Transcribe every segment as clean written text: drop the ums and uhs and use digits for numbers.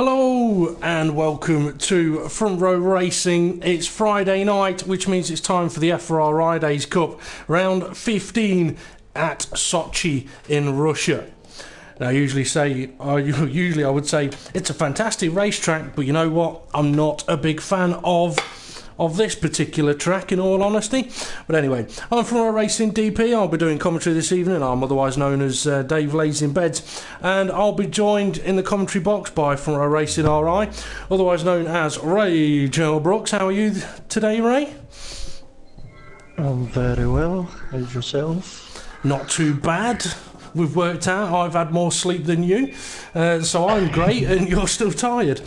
Hello and welcome to Front Row Racing. It's Friday night, which means it's time for the FRR-idays Cup, round 15 at Sochi in Russia. Now, I would say it's a fantastic racetrack, but you know what? I'm not a big fan of this particular track, in all honesty. But anyway, I'm from Front Row Racing DP. I'll be doing commentary this evening. I'm otherwise known as Dave Lays in Beds, and I'll be joined in the commentary box by Front Row Racing RI, otherwise known as Ray Joe Brooks. How are you today, Ray? I'm very well. How's yourself? Not too bad. We've worked out I've had more sleep than you, so I'm great and you're still tired.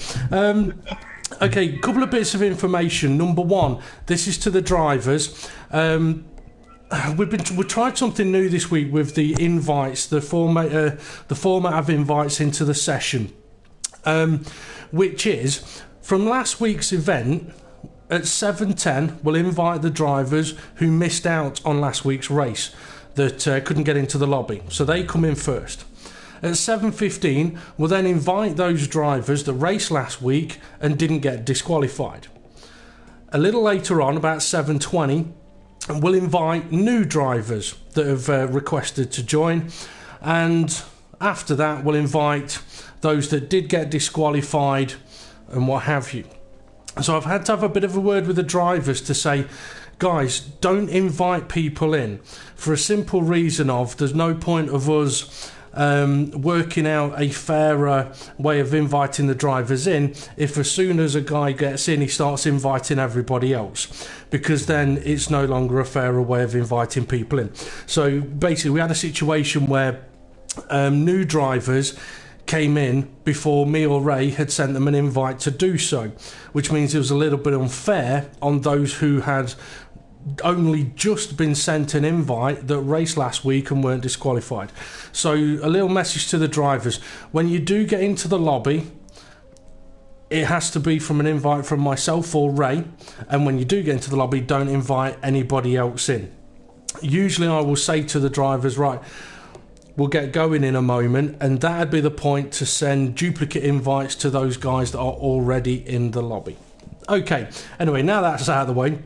Okay, couple of bits of information. Number one, this is to the drivers. We tried something new this week with the invites, the format of invites into the session, which is from last week's event at 7:10. We'll invite the drivers who missed out on last week's race that couldn't get into the lobby, so they come in first. At 7:15, we'll then invite those drivers that raced last week and didn't get disqualified. A little later on, about 7:20, we'll invite new drivers that have requested to join. And after that, we'll invite those that did get disqualified and what have you. So I've had to have a bit of a word with the drivers to say, guys, don't invite people in for a simple reason of there's no point of us working out a fairer way of inviting the drivers in if as soon as a guy gets in he starts inviting everybody else, because then it's no longer a fairer way of inviting people in. So basically we had a situation where new drivers came in before me or Ray had sent them an invite to do so, which means it was a little bit unfair on those who had only just been sent an invite that raced last week and weren't disqualified. So a little message to the drivers: when you do get into the lobby, it has to be from an invite from myself or Ray, and when you do get into the lobby, don't invite anybody else in. Usually I will say to the drivers, right, we'll get going in a moment, and that'd be the point to send duplicate invites to those guys that are already in the lobby. Okay, anyway, now that's out of the way.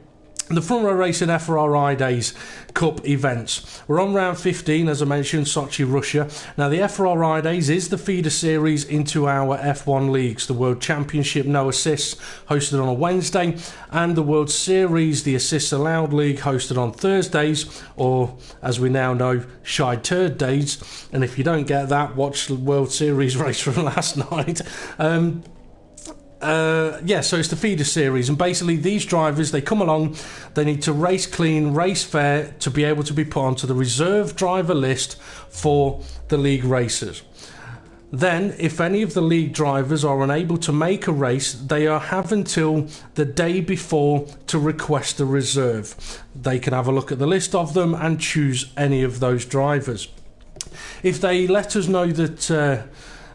The Front Row Racing FRR-idays Cup events. We're on round 15, as I mentioned, Sochi, Russia. Now, the FRR-idays is the feeder series into our F1 leagues. The World Championship No Assists, hosted on a Wednesday, and the World Series, the Assists Allowed League, hosted on Thursdays, or, as we now know, Shy Turd Days. And if you don't get that, watch the World Series race from last night. So it's the feeder series, and basically these drivers, they come along, they need to race clean, race fair to be able to be put onto the reserve driver list for the league races. Then, if any of the league drivers are unable to make a race, they have until the day before to request a reserve. They can have a look at the list of them and choose any of those drivers. If they let us know that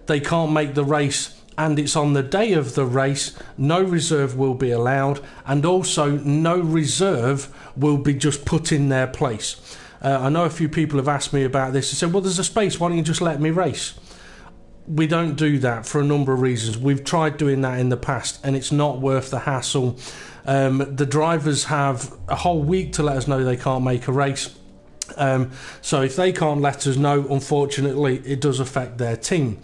they can't make the race and it's on the day of the race, no reserve will be allowed, and also no reserve will be just put in their place. I know a few people have asked me about this and said, well, there's a space, why don't you just let me race? We don't do that for a number of reasons. We've tried doing that in the past and it's not worth the hassle. The drivers have a whole week to let us know they can't make a race. So if they can't let us know, unfortunately, it does affect their team.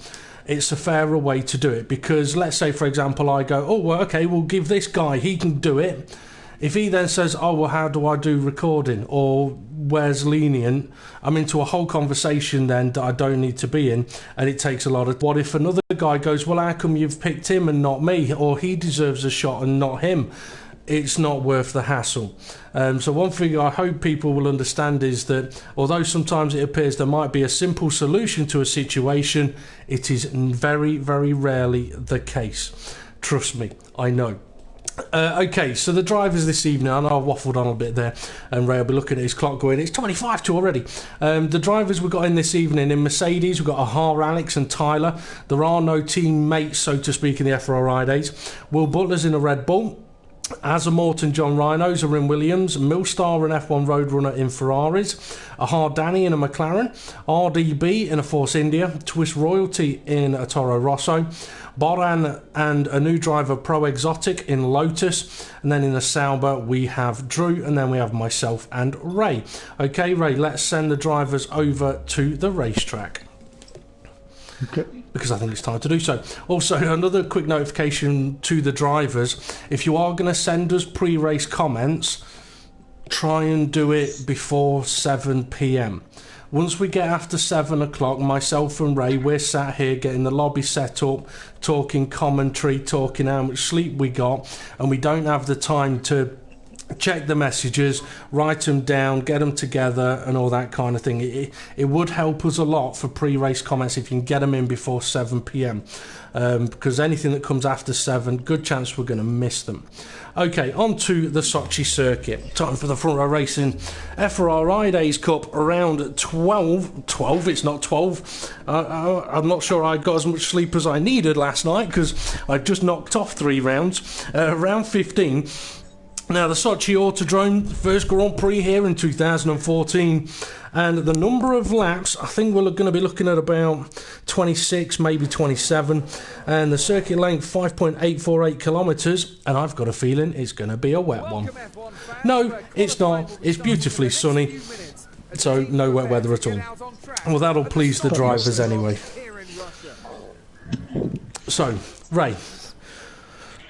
It's a fairer way to do it, because let's say, for example, I go, oh, well, okay, we'll give this guy, he can do it. If he then says, oh, well, how do I do recording? Or where's lenient? I'm into a whole conversation then that I don't need to be in, and it takes a lot of... What if another guy goes, well, how come you've picked him and not me? Or he deserves a shot and not him? It's not worth the hassle. So one thing I hope people will understand is that although sometimes it appears there might be a simple solution to a situation, it is very, very rarely the case. Trust me, I know. Okay, so the drivers this evening, I know I waffled on a bit there, and Ray will be looking at his clock going, it's 25 to already. The drivers we've got in this evening, in Mercedes, we've got Ahar, Alex and Tyler. There are no teammates, so to speak, in the FRR-idays. Will Butler's in a Red Bull. Asa Morton, John Rhinos are in Williams, Millstar and F1 Roadrunner in Ferraris, Ahar Danny in a McLaren, RDB in a Force India, Twist Royalty in a Toro Rosso, Boran and a new driver Pro Exotic in Lotus, and then in the Sauber we have Drew, and then we have myself and Ray. Okay, Ray, let's send the drivers over to the racetrack. Okay. Because I think it's time to do so. Also, another quick notification to the drivers: if you are going to send us pre-race comments, try and do it before 7 p.m. Once we get after 7 o'clock, myself and Ray, we're sat here getting the lobby set up, talking commentary, talking how much sleep we got, and we don't have the time to check the messages, write them down, get them together and all that kind of thing. It would help us a lot for pre-race comments if you can get them in before 7 p.m. Because anything that comes after 7, good chance we're going to miss them. Okay, on to the Sochi circuit. Time for the front row racing FRR-idays Cup around 12, it's not 12. I'm not sure I got as much sleep as I needed last night because I just knocked off 3 rounds. Round 15. Now, the Sochi Autodrome, first Grand Prix here in 2014, and the number of laps, I think we're going to be looking at about 26, maybe 27, and the circuit length 5.848 kilometres, and I've got a feeling it's going to be a wet one. No, it's not. It's beautifully sunny, so no wet weather at all. Well, that'll please the drivers anyway. So, Ray,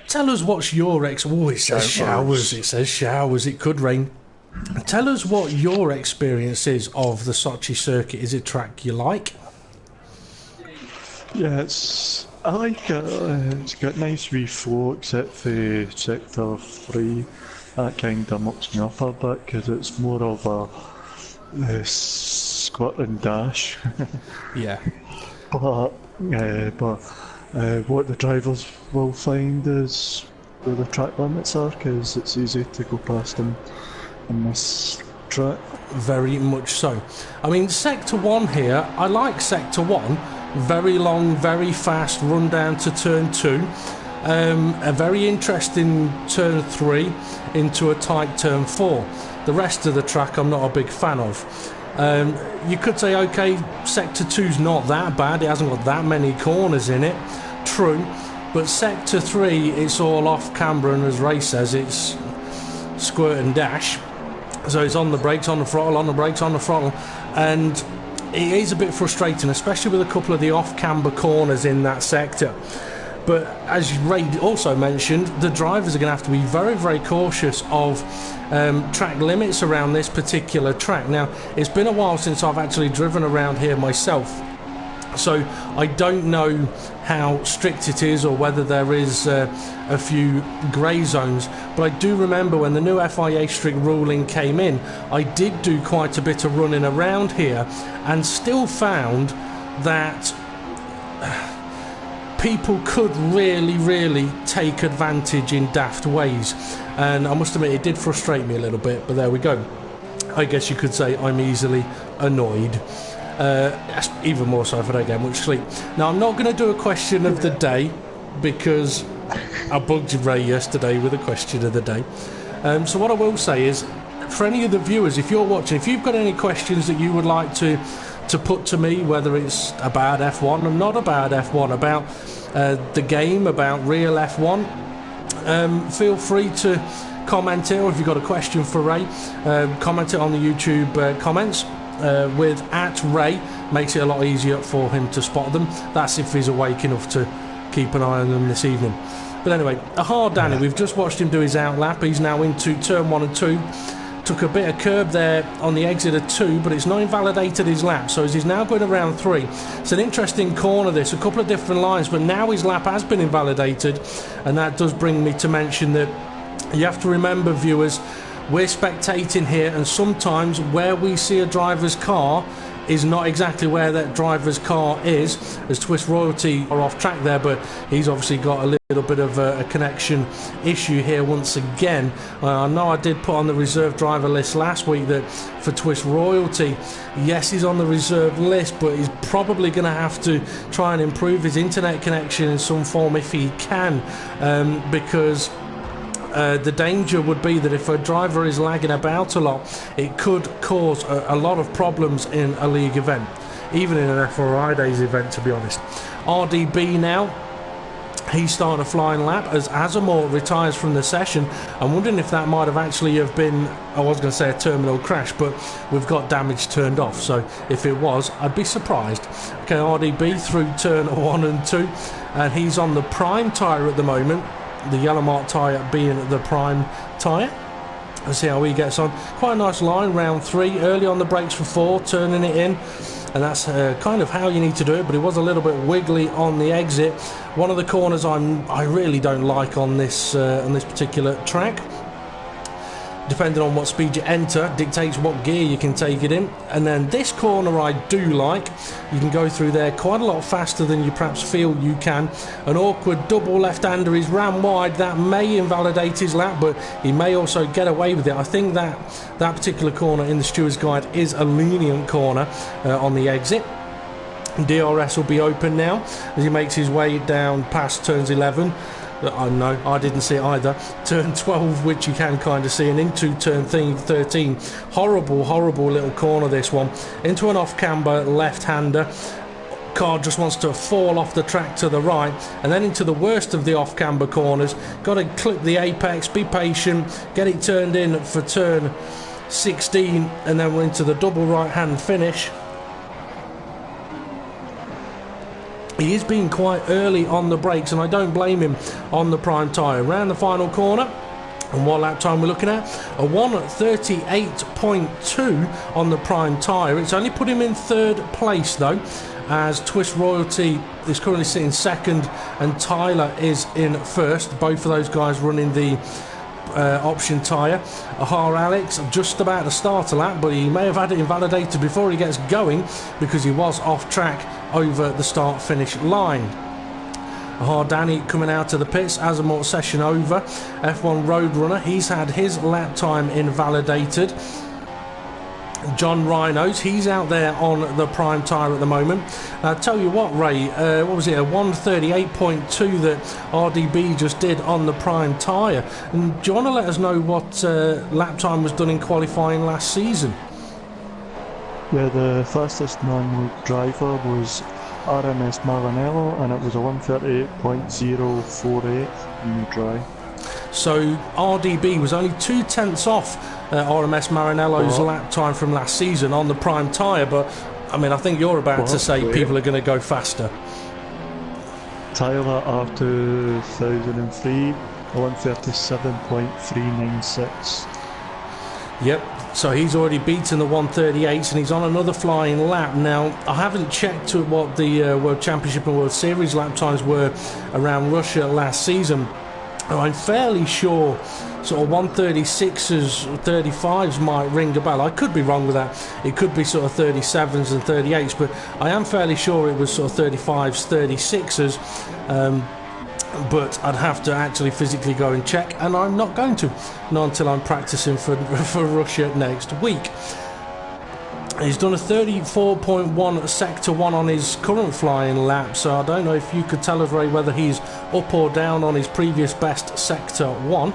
tell us what's your it says showers. It says showers. It could rain. Tell us what your experience is of the Sochi circuit. Is it track you like? Yeah, I like it. It's got nice wee flow except for sector 3. That kind of mucks me up a bit because it's more of a squirt and dash. Yeah. But what the drivers will find is where the track limits are, because it's easy to go past them on this track. Very much so. I mean, Sector 1 here, I like Sector 1. Very long, very fast run down to Turn 2. A very interesting Turn 3 into a tight Turn 4. The rest of the track I'm not a big fan of. You could say, okay, Sector 2's not that bad, it hasn't got that many corners in it, true, but Sector 3, it's all off camber, and as Ray says, it's squirt and dash, so it's on the brakes, on the throttle, on the brakes, on the throttle, and it is a bit frustrating, especially with a couple of the off camber corners in that sector. But as Ray also mentioned, the drivers are going to have to be very, very cautious of track limits around this particular track. Now, it's been a while since I've actually driven around here myself, so I don't know how strict it is or whether there is a few grey zones. But I do remember when the new FIA strict ruling came in, I did do quite a bit of running around here and still found that people could really take advantage in daft ways, and I must admit it did frustrate me a little bit, but there we go. I guess you could say I'm easily annoyed, even more so if I don't get much sleep. Now, I'm not going to do a question of the day because I bugged Ray yesterday with a question of the day. So what I will say is, for any of the viewers, if you're watching, if you've got any questions that you would like to put to me, whether it's about F1 or not about F1, about the game, about real F1, feel free to comment it, or if you've got a question for Ray, comment it on the YouTube comments with @Ray. Makes it a lot easier for him to spot them. That's if he's awake enough to keep an eye on them this evening. But anyway, Ahar Danny, we've just watched him do his out lap. He's now into turn 1 and 2. Took a bit of curb there on the exit of 2, but it's not invalidated his lap, so as he's now going around 3. It's an interesting corner, this, a couple of different lines, but now his lap has been invalidated, and that does bring me to mention that you have to remember, viewers, we're spectating here, and sometimes where we see a driver's car is not exactly where that driver's car is, as Twist Royalty are off track there, but he's obviously got a little bit of a connection issue here once again. I know I did put on the reserve driver list last week that for Twist Royalty, yes, he's on the reserve list, but he's probably going to have to try and improve his internet connection in some form if he can, because The danger would be that if a driver is lagging about a lot, it could cause a lot of problems in a league event, even in an FRR-idays event, to be honest. RDB now, he's starting a flying lap as Azamor retires from the session. I'm wondering if that might have actually have been, I was going to say a terminal crash, but we've got damage turned off, so if it was, I'd be surprised. Okay, RDB through turn 1 and 2, and he's on the prime tyre at the moment, the yellow mark tyre being the prime tyre. Let's see how he gets on. Quite a nice line, round 3, early on the brakes for 4, turning it in. And that's kind of how you need to do it, but it was a little bit wiggly on the exit. One of the corners I really don't like on this particular track. Depending on what speed you enter, dictates what gear you can take it in. And then this corner I do like. You can go through there quite a lot faster than you perhaps feel you can. An awkward double left-hander is ran wide. That may invalidate his lap, but he may also get away with it. I think that particular corner in the Stewards Guide is a lenient corner on the exit. DRS will be open now as he makes his way down past turns 11. No, I didn't see it either. Turn 12, which you can kind of see, and into turn 13. Horrible, horrible little corner, this one. Into an off-camber left-hander. Car just wants to fall off the track to the right, and then into the worst of the off-camber corners. Got to clip the apex, be patient, get it turned in for turn 16, and then we're into the double right-hand finish. He is being quite early on the brakes, and I don't blame him on the prime tyre. Around the final corner, and what lap time we're looking at? A 1:38.2 on the prime tyre. It's only put him in 3rd place though, as Twist Royalty is currently sitting 2nd and Tyler is in 1st. Both of those guys running the option tyre. Alex just about to start a lap, but he may have had it invalidated before he gets going because he was off track over the start finish line. Danny coming out of the pits, Azamor session over. F1 Roadrunner, he's had his lap time invalidated. John Rhinos, he's out there on the prime tyre at the moment. I'll tell you what, Ray, what was it, a 1:38.2 that RDB just did on the prime tyre. And do you want to let us know what lap time was done in qualifying last season? Yeah, the fastest normal driver was RMS Maranello, and it was a 1:38.048 in the dry. So RDB was only 2 tenths off RMS Maranello's lap time from last season on the prime tyre, but I mean, I think you're about to say people are going to go faster. Tyler R2003, 1:37.396. Yep, so he's already beaten the 1:38s, and he's on another flying lap. Now, I haven't checked what the World Championship and World Series lap times were around Russia last season. I'm fairly sure sort of 1:36s, 35s might ring a bell. I could be wrong with that. It could be sort of 37s and 38s, but I am fairly sure it was sort of 35s, 36s. But I'd have to actually physically go and check, and I'm not going to, not until I'm practicing for Russia next week. He's done a 34.1 sector 1 on his current flying lap, so I don't know if you could tell us, Ray, whether he's up or down on his previous best sector 1.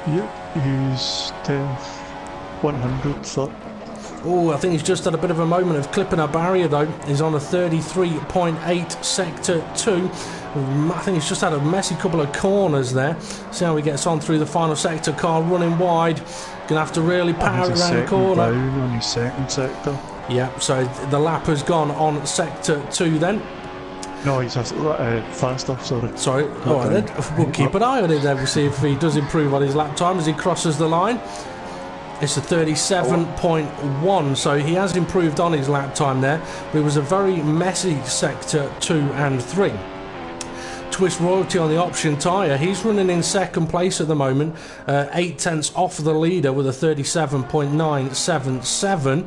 Yep, he's 100th up. Oh, I think he's just had a bit of a moment of clipping a barrier though. He's on a 33.8 sector 2. I think he's just had a messy couple of corners there. See how he gets on through the final sector. Car running wide. Gonna have to really power around the corner. Down on his 2nd sector. Yeah, so the lap has gone on sector 2 then. No, he's faster, sorry. Sorry, alright then. We'll keep an eye on it then. We'll see if he does improve on his lap time as he crosses the line. It's a 37.1, so he has improved on his lap time there, but it was a very messy sector 2 and 3. Twist Royalty on the option tyre, he's running in 2nd place at the moment, 8 tenths off the leader with a 37.977.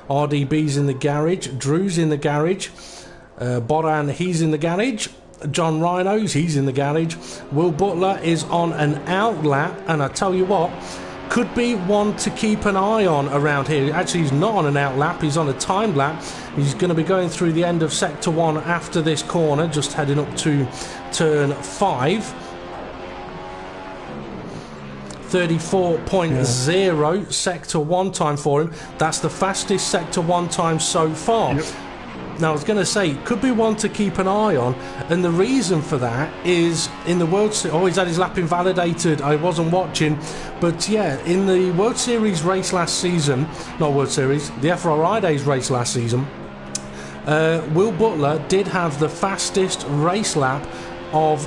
RDB's in the garage, Drew's in the garage, Boran, he's in the garage. John Rhinos, he's in the garage. Will Butler is on an out lap, and I tell you what, could be one to keep an eye on around here. Actually, he's not on an out lap, he's on a timed lap. He's going to be going through the end of sector 1 after this corner, just heading up to turn 5. 34.0 sector 1 time for him. That's the fastest sector 1 time so far. Yep. Now, I was going to say, could be one to keep an eye on, and the reason for that is in the World Series. Oh, he's had his lap invalidated. I wasn't watching, but yeah, in the World Series race last season, not World Series, the FRR-idays race last season, Will Butler did have the fastest race lap of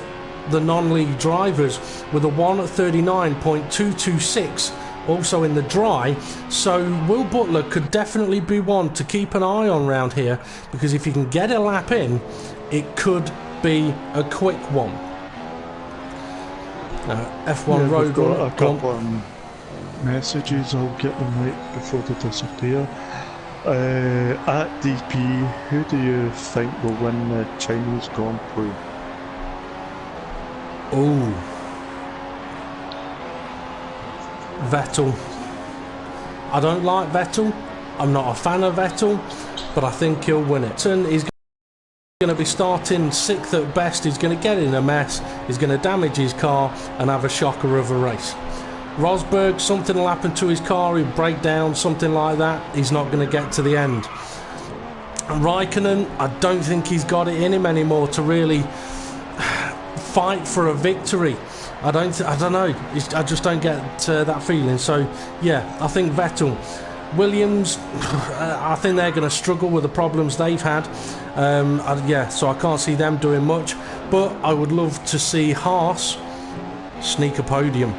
the non-league drivers with a 1:39.226. Also in the dry, so Will Butler could definitely be one to keep an eye on round here, because if he can get a lap in, it could be a quick one. F1 Road. Got a couple of messages. I'll get them right before they disappear. At DP, who do you think will win the Chinese Grand Prix? Oh, Vettel. I don't like Vettel. I'm not a fan of Vettel, but I think he'll win it. He's going to be starting 6th at best. He's going to get in a mess. He's going to damage his car and have a shocker of a race. Rosberg, something will happen to his car. He'll break down, something like that. He's not going to get to the end. And Raikkonen, I don't think he's got it in him anymore to really fight for a victory. I don't know. I just don't get that feeling. So yeah, I think Vettel. Williams, I think they're going to struggle with the problems they've had. So I can't see them doing much. But I would love to see Haas sneak a podium.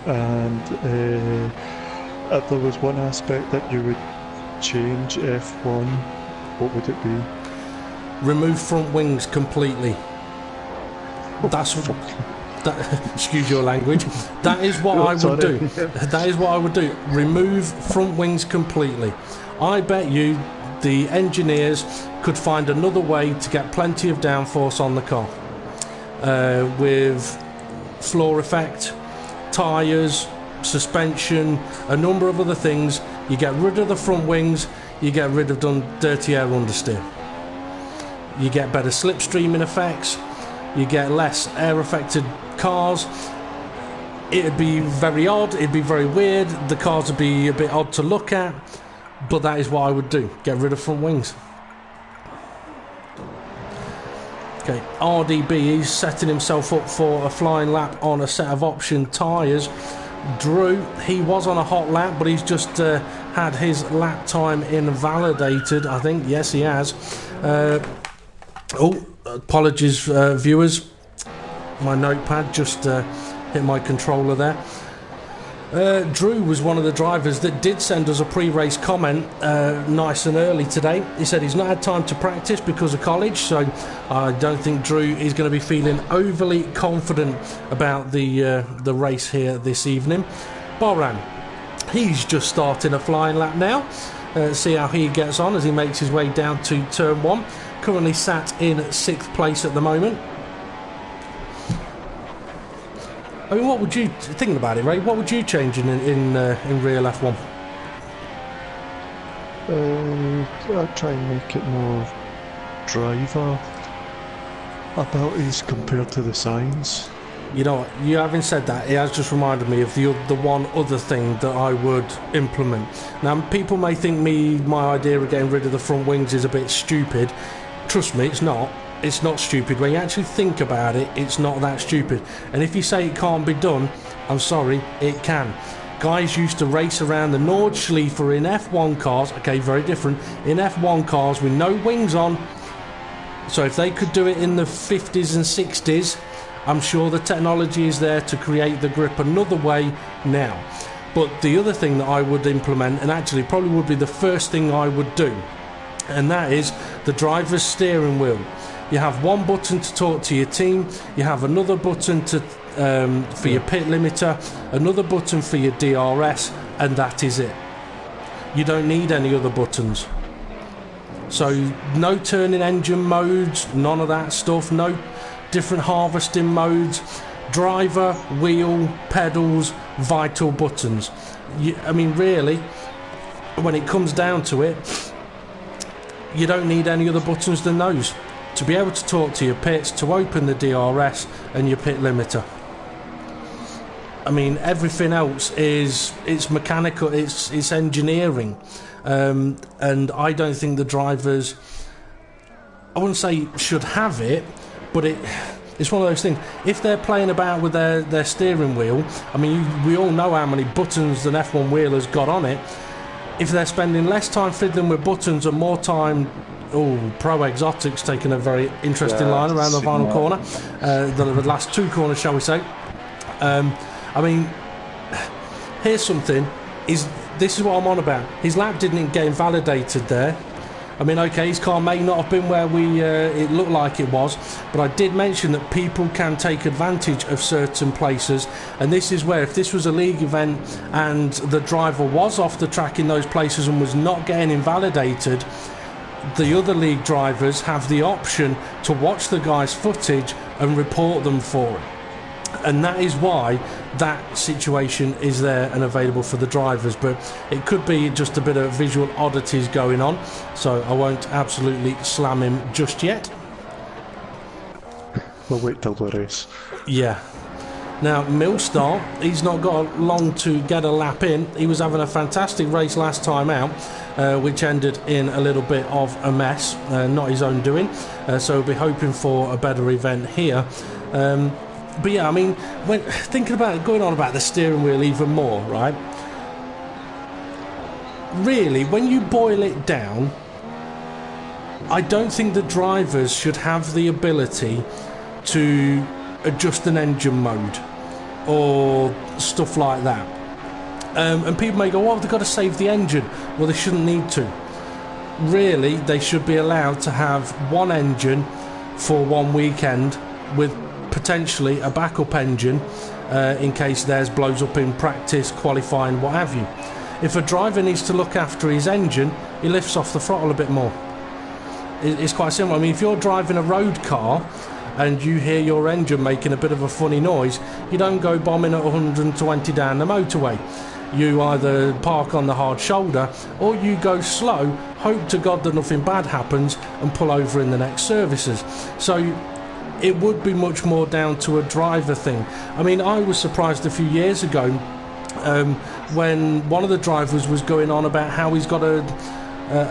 And if there was one aspect that you would change F1, what would it be? Remove front wings completely. That's that. Excuse your language. That is what I would do. That is what I would do. Remove front wings completely. I bet you the engineers could find another way to get plenty of downforce on the car with floor effect, tyres, suspension, a number of other things. You get rid of the front wings, you get rid of dirty air understeer. You get better slipstreaming effects, you get less air affected cars. It'd be very odd, it'd be very weird, the cars would be a bit odd to look at, but that is what I would do. Get rid of front wings. Okay, RDB is setting himself up for a flying lap on a set of option tyres. Drew, he was on a hot lap, but he's just had his lap time invalidated, I think. Yes, he has. Apologies, viewers. My notepad just hit my controller there. Drew was one of the drivers that did send us a pre-race comment nice and early today. He said he's not had time to practice because of college, so I don't think Drew is going to be feeling overly confident about the race here this evening. Boran, he's just starting a flying lap now. See how he gets on as he makes his way down to turn 1. Currently sat in 6th place at the moment. I mean, what would you, thinking about it, Ray, what would you change in real F1? I'd try and make it more driver abilities compared to the signs. You know what, you having said that, it has just reminded me of the one other thing that I would implement. Now, people may think my idea of getting rid of the front wings is a bit stupid. Trust me, it's not. It's not stupid. When you actually think about it, it's not that stupid. And if you say it can't be done, I'm sorry, it can. Guys used to race around the Nordschleife in F1 cars. Okay, very different. In F1 cars with no wings on. So if they could do it in the 50s and 60s, I'm sure the technology is there to create the grip another way now. But the other thing that I would implement, and actually probably would be the first thing I would do, and that is the driver's steering wheel. You have one button to talk to your team, you have another button to for your pit limiter, another button for your DRS, and that is it. You don't need any other buttons. So no turning engine modes, none of that stuff, no different harvesting modes, driver, wheel, pedals, vital buttons. I mean, really, when it comes down to it, you don't need any other buttons than those, to be able to talk to your pits, to open the DRS and your pit limiter. I mean, everything else it's mechanical, it's engineering, and I don't think the drivers, I wouldn't say should have it, but it's one of those things. If they're playing about with their steering wheel, I mean, we all know how many buttons an F1 wheel has got on it. If they're spending less time fiddling with buttons and more time... Oh, Pro Exotic's taken a very interesting line around the final corner. The last two corners, shall we say. I mean, here's something. This is what I'm on about. His lap didn't get invalidated there. I mean, okay, his car may not have been where it looked like it was, but I did mention that people can take advantage of certain places, and this is where, if this was a league event and the driver was off the track in those places and was not getting invalidated, the other league drivers have the option to watch the guy's footage and report them for it. And that is why that situation is there and available for the drivers, but it could be just a bit of visual oddities going on, so I won't absolutely slam him just yet. We'll wait till the race. Yeah. Now, Millstar, he's not got long to get a lap in. He was having a fantastic race last time out, which ended in a little bit of a mess, not his own doing, so we'll be hoping for a better event here. But yeah, I mean, when thinking about going on about the steering wheel even more, right? Really, when you boil it down, I don't think the drivers should have the ability to adjust an engine mode or stuff like that. And people may go, well, they've got to save the engine. Well, they shouldn't need to. Really, they should be allowed to have one engine for one weekend with potentially a backup engine in case theirs blows up in practice, qualifying, what have you. If a driver needs to look after his engine, he lifts off the throttle a bit more. It's quite simple. I mean, if you're driving a road car and you hear your engine making a bit of a funny noise, you don't go bombing at 120 down the motorway. You either park on the hard shoulder or you go slow, hope to God that nothing bad happens, and pull over in the next services. So it would be much more down to a driver thing. I mean, I was surprised a few years ago when one of the drivers was going on about how he's got a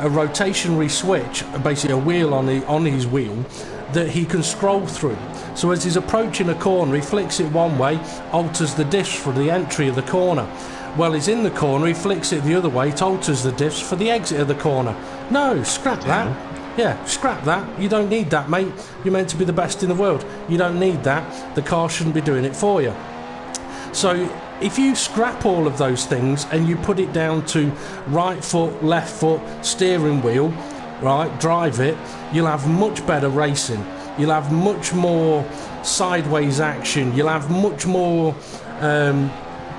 rotationary switch, basically a wheel on his wheel, that he can scroll through. So as he's approaching a corner, he flicks it one way, alters the diffs for the entry of the corner. Well, he's in the corner, he flicks it the other way, it alters the diffs for the exit of the corner. No, scrap that. Yeah, scrap that. You don't need that, mate. You're meant to be the best in the world. You don't need that. The car shouldn't be doing it for you. So if you scrap all of those things and you put it down to right foot, left foot, steering wheel, right, drive it, you'll have much better racing. You'll have much more sideways action. You'll have much more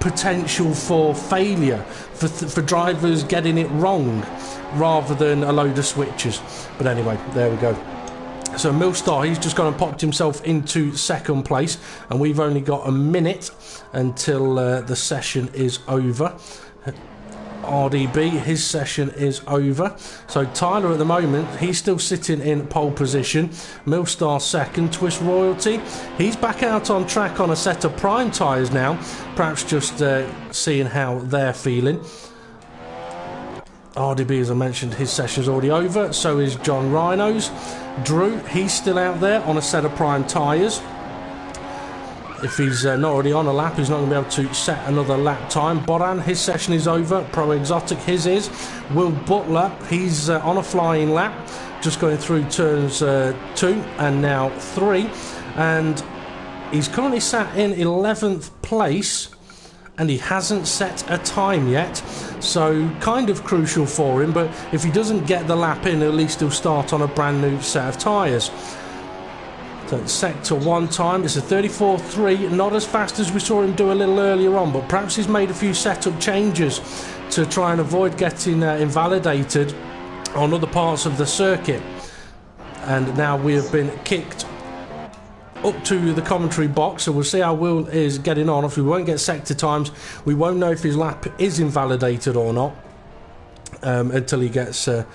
potential for failure, for drivers getting it wrong, rather than a load of switches. But anyway, there we go. So Millstar, he's just gone and popped himself into second place, and we've only got a minute until the session is over. RDB, his session is over. So Tyler at the moment, he's still sitting in pole position. Millstar second. Twist Royalty, he's back out on track on a set of prime tyres now, perhaps just seeing how they're feeling. RDB, as I mentioned, his session's already over. So is John Rhinos. Drew, he's still out there on a set of prime tyres. If he's not already on a lap, he's not going to be able to set another lap time. Boran, his session is over. Pro Exotic, his is. Will Butler, he's on a flying lap, just going through turns 2 and now 3. And he's currently sat in 11th place, and he hasn't set a time yet. So kind of crucial for him, but if he doesn't get the lap in, at least he'll start on a brand new set of tyres. So sector 1 time, it's a 34.3, not as fast as we saw him do a little earlier on, but perhaps he's made a few setup changes to try and avoid getting invalidated on other parts of the circuit. And now we have been kicked up to the commentary box, so we'll see how Will is getting on. If we won't get sector times, we won't know if his lap is invalidated or not. until he gets to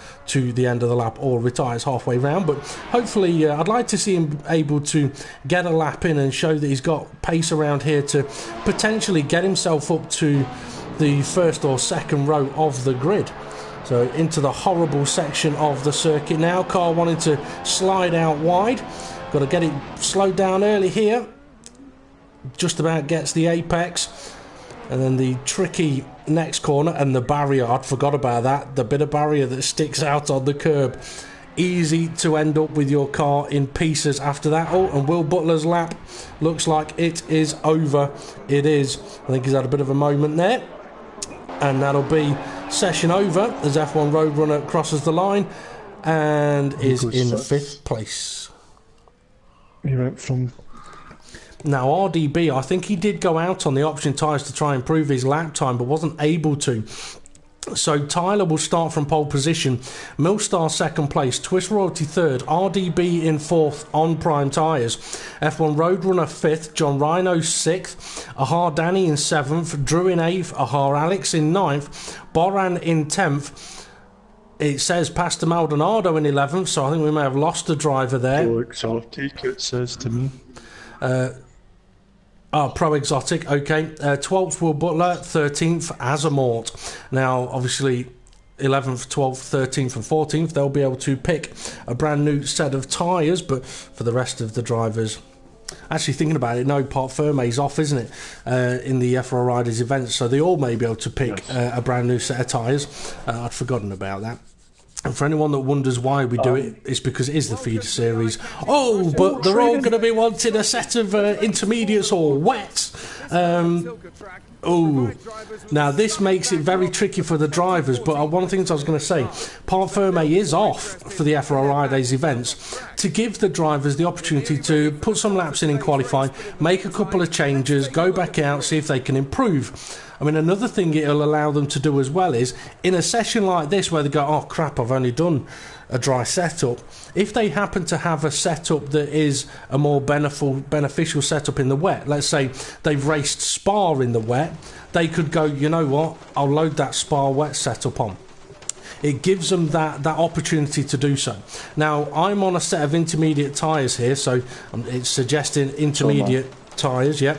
the end of the lap or retires halfway round. But hopefully I'd like to see him able to get a lap in and show that he's got pace around here to potentially get himself up to the first or second row of the grid. So into the horrible section of the circuit now. Car wanting to slide out wide. Got to get it slowed down early here. Just about gets the apex. And then the tricky next corner and the barrier. I'd forgot about that. The bit of barrier that sticks out on the curb. Easy to end up with your car in pieces after that. Oh, and Will Butler's lap looks like it is over. It is. I think he's had a bit of a moment there. And that'll be session over as F1 Roadrunner crosses the line and is in 5th place. He went from... Now RDB, I think he did go out on the option tyres to try and improve his lap time, but wasn't able to. So Tyler will start from pole position, Millstar 2nd place, Twist Royalty 3rd, RDB in 4th on prime tyres, F1 Roadrunner 5th, John Rhino 6th, Ahar Danny in 7th, Drew in 8th, Ahar Alex in 9th, Boran in 10th. It says Pastor Maldonado in 11th, so I think we may have lost a driver there. Pro Exotic, it says to me. Pro Exotic, okay. 12th Will Butler, 13th Azamort. Now, obviously, 11th, 12th, 13th and 14th, they'll be able to pick a brand new set of tyres, but for the rest of the drivers... Actually, thinking about it, no, Part Ferme's off, isn't it, in the FRR-idays events, so they all may be able to pick a brand new set of tyres. I'd forgotten about that. And for anyone that wonders why we do it, it's because it is the feeder series. Oh, but they're all going to be wanting a set of intermediates or wets. Oh, now this makes it very tricky for the drivers, but one of the things I was going to say, Part Ferme is off for the FRR-idays events to give the drivers the opportunity to put some laps in qualifying, make a couple of changes, go back out, see if they can improve. I mean, another thing it'll allow them to do as well is, in a session like this where they go, oh crap, I've only done a dry setup, if they happen to have a setup that is a more beneficial setup in the wet, let's say they've raced Spa in the wet, they could go, you know what, I'll load that Spa wet setup on. It gives them that opportunity to do so. Now, I'm on a set of intermediate tyres here, so it's suggesting intermediate tyres, yeah.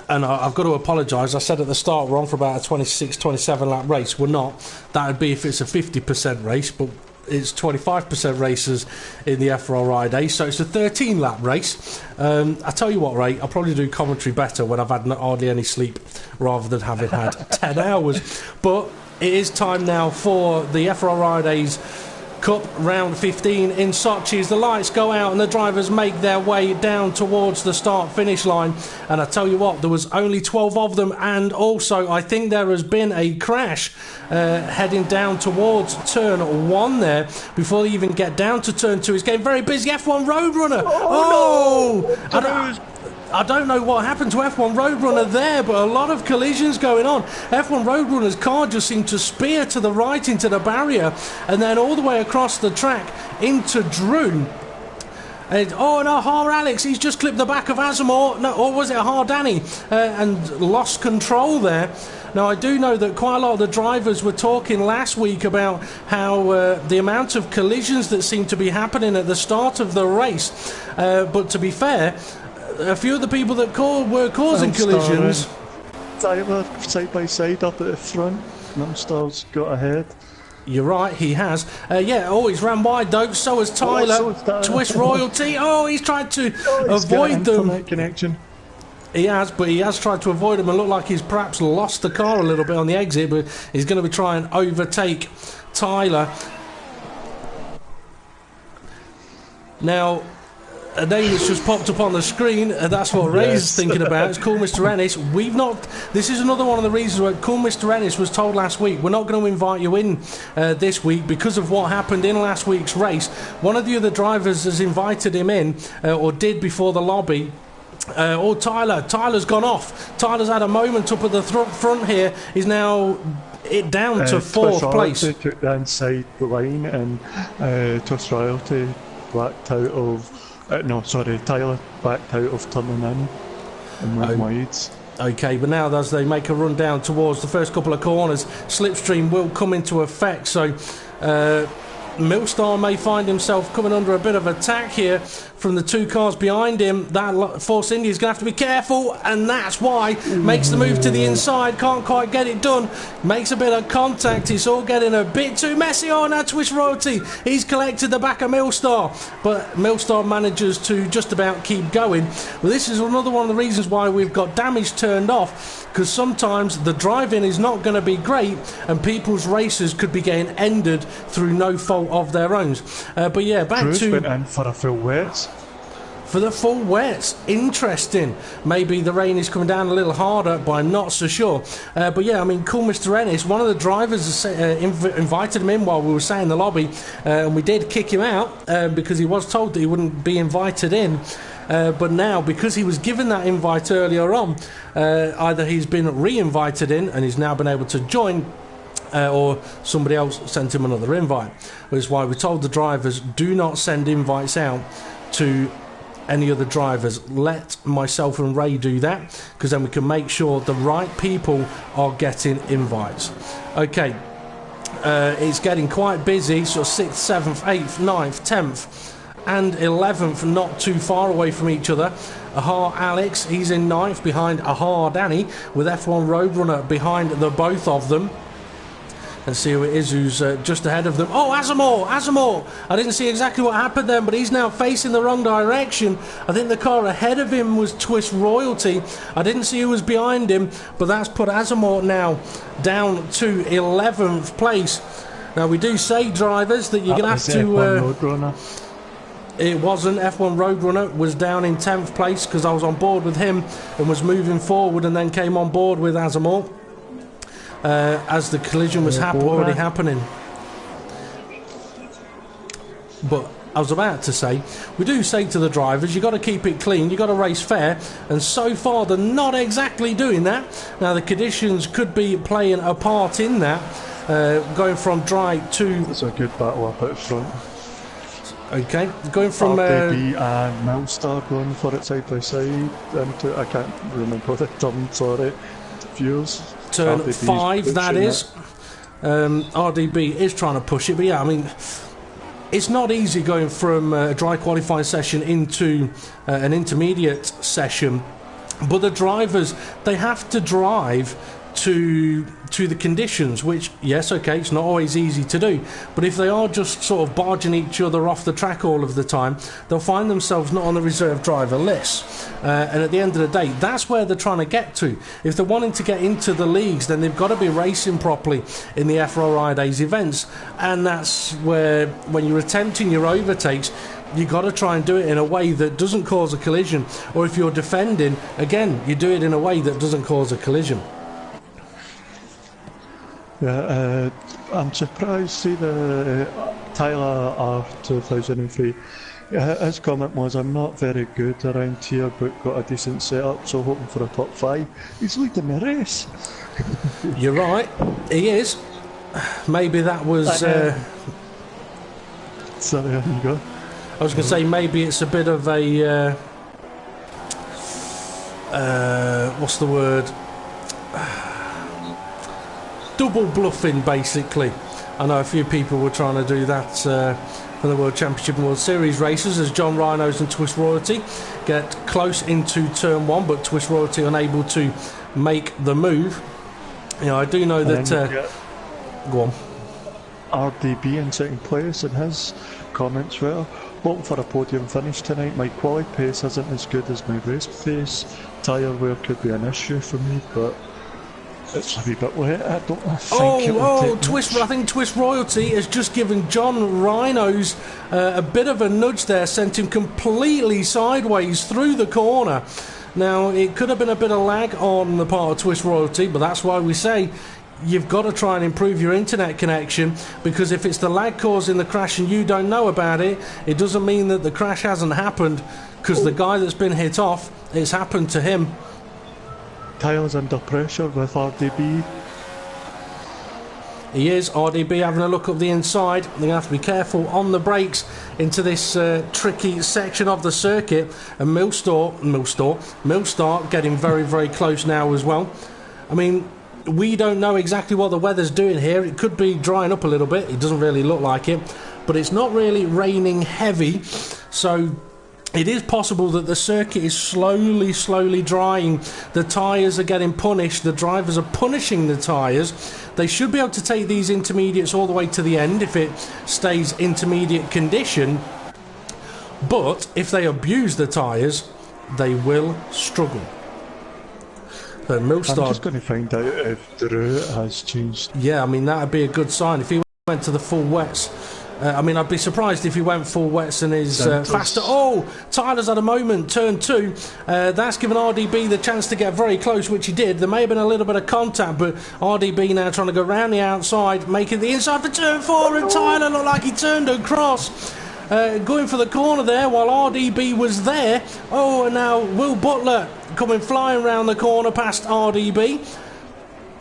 And I've got to apologise. I said at the start we're on for about a 26-27 lap race. We're not. That would be if it's a 50% race, but it's 25% races in the FRR-idays, so it's a 13 lap race. I tell you what, Ray, I'll probably do commentary better when I've had hardly any sleep rather than having had 10 hours. But it is time now for the FRR-idays Cup round 15 in Sochi as the lights go out and the drivers make their way down towards the start-finish line. And I tell you what, there was only 12 of them, and also I think there has been a crash heading down towards turn 1 there before they even get down to turn 2. It's getting very busy. F1 Roadrunner! Oh! No. I don't know what happened to F1 Roadrunner there, but a lot of collisions going on. F1 Roadrunner's car just seemed to spear to the right into the barrier and then all the way across the track into Drew. And Ahar Alex, he's just clipped the back of Azamor, no, or was it Ahar Danny, and lost control there. Now, I do know that quite a lot of the drivers were talking last week about how the amount of collisions that seemed to be happening at the start of the race. But to be fair, a few of the people that were causing collisions... Tyler, side by side up at the front. Numstar's got ahead. You're right, he has. He's ran wide though, so has Tyler. Twist Royalty. Oh, he's tried to avoid them. That connection. He has, but he has tried to avoid them and look like he's perhaps lost the car a little bit on the exit, but he's going to be trying to overtake Tyler. Now, a name that's just popped up on the screen, and that's what Ray's thinking about. It's Cool Mr. Ennis. This is another one of the reasons why Cool Mr. Ennis was told last week, we're not going to invite you in this week because of what happened in last week's race. One of the other drivers has invited him in, or did before the lobby. Tyler's gone off. Tyler's had a moment up at the front here. He's now down to 4th place. Took the inside the line, and Twist Royalty backed out of... Tyler backed out of turning in and went wides. Okay, but now as they make a run down towards the first couple of corners, slipstream will come into effect, so Millstar may find himself coming under a bit of attack here from the two cars behind him. That Force India is going to have to be careful, and that's why. Makes the move to the inside, can't quite get it done. Makes a bit of contact, it's all getting a bit too messy. Oh, now Twist Royalty, he's collected the back of Millstar, but Millstar manages to just about keep going. Well, this is another one of the reasons why we've got damage turned off, because sometimes the driving is not going to be great, and people's races could be getting ended through no fault of their own. But yeah, back Cruz to... went in for a full wet. For the full wets, interesting. Maybe the rain is coming down a little harder, but I'm not so sure. But yeah, I mean, cool Mr. Ennis, one of the drivers invited him in while we were sat in the lobby, and we did kick him out because he was told that he wouldn't be invited in. But now, because he was given that invite earlier on, either he's been re-invited in and he's now been able to join, or somebody else sent him another invite. Which is why we told the drivers, do not send invites out to any other drivers. Let myself and Ray do that, because then we can make sure the right people are getting invites. Okay, it's getting quite busy, so 6th, 7th, 8th, 9th, 10th and 11th not too far away from each other. Aha Alex, he's in 9th behind Aha Danny, with F1 Roadrunner behind the both of them. Let's see who it is who's just ahead of them. Oh, Azamor! I didn't see exactly what happened then, but he's now facing the wrong direction. I think the car ahead of him was Twist Royalty. I didn't see who was behind him, but that's put Azamor now down to 11th place. Now, we do say, drivers, that you're going to have to... F1 Roadrunner. It wasn't. F1 Roadrunner was down in 10th place because I was on board with him and was moving forward, and then came on board with Azamor. As the collision was already happening. But I was about to say, we do say to the drivers, you've got to keep it clean, you've got to race fair, and so far they're not exactly doing that. Now the conditions could be playing a part in that, going from dry to... It's a good battle up at front. Okay, going from... RDB and Millstar going for it side by side. I can't remember the term, sorry. Viewers. Turn RDB's 5, that is. RDB is trying to push it, but yeah, I mean, it's not easy going from a dry qualifying session into an intermediate session, but the drivers, they have to drive to the conditions, which, yes, okay, it's not always easy to do, but if they are just sort of barging each other off the track all of the time, they'll find themselves not on the reserve driver list, and at the end of the day, that's where they're trying to get to. If they're wanting to get into the leagues, then they've got to be racing properly in the FRR-idays events, and that's where, when you're attempting your overtakes, you've got to try and do it in a way that doesn't cause a collision, or if you're defending, again, you do it in a way that doesn't cause a collision. Yeah, I'm surprised to see the Tyler R2003. His comment was, I'm not very good around here, but got a decent setup, so hoping for a top 5. He's leading the race. You're right, he is. Maybe that was... Sorry, on you go. I was going to say, maybe it's a bit of a... what's the word? Double bluffing, basically. I know a few people were trying to do that for the World Championship and World Series races, as John Rhinos and Twist Royalty get close into turn 1, but Twist Royalty unable to make the move. You know, I do know that... go on. RDB in second place, and his comments were, hoping for a podium finish tonight. My quali pace isn't as good as my race pace. Tyre wear could be an issue for me, but it's a wee bit wet. I don't think Twist! I think Twist Royalty has just given John Rhinos a bit of a nudge there, sent him completely sideways through the corner. Now, it could have been a bit of lag on the part of Twist Royalty, but that's why we say you've got to try and improve your internet connection, because if it's the lag causing the crash and you don't know about it, it doesn't mean that the crash hasn't happened, because the guy that's been hit off, it's happened to him. Tyler's under pressure with RDB. He is. RDB having a look up the inside. They're going to have to be careful on the brakes into this tricky section of the circuit, and Millstar getting very, very close now as well. I mean, we don't know exactly what the weather's doing here. It could be drying up a little bit. It doesn't really look like it, but it's not really raining heavy, so it is possible that the circuit is slowly drying. The tyres are getting punished. The drivers are punishing the tyres. They should be able to take these intermediates all the way to the end if it stays intermediate condition, but if they abuse the tyres, they will struggle. So I'm just going to find out if the route has changed. Yeah, I mean, that would be a good sign. If he went to the full wets, I mean, I'd be surprised if he went full wets and is faster. Oh, Tyler's had a moment, turn 2. That's given RDB the chance to get very close, which he did. There may have been a little bit of contact, but RDB now trying to go round the outside, making the inside for turn 4, and Tyler looked like he turned across. Going for the corner there while RDB was there. Oh, and now Will Butler coming flying round the corner past RDB.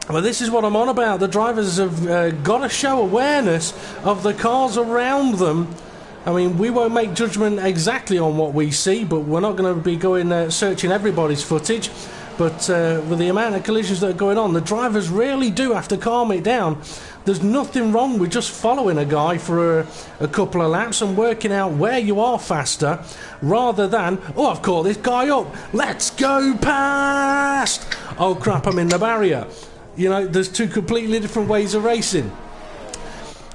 Well, this is what I'm on about. The drivers have got to show awareness of the cars around them. I mean, we won't make judgment exactly on what we see, but we're not going to be going searching everybody's footage. But with the amount of collisions that are going on, the drivers really do have to calm it down. There's nothing wrong with just following a guy for a couple of laps and working out where you are faster, rather than, oh, I've caught this guy up, let's go past! Oh crap, I'm in the barrier. You know, there's two completely different ways of racing.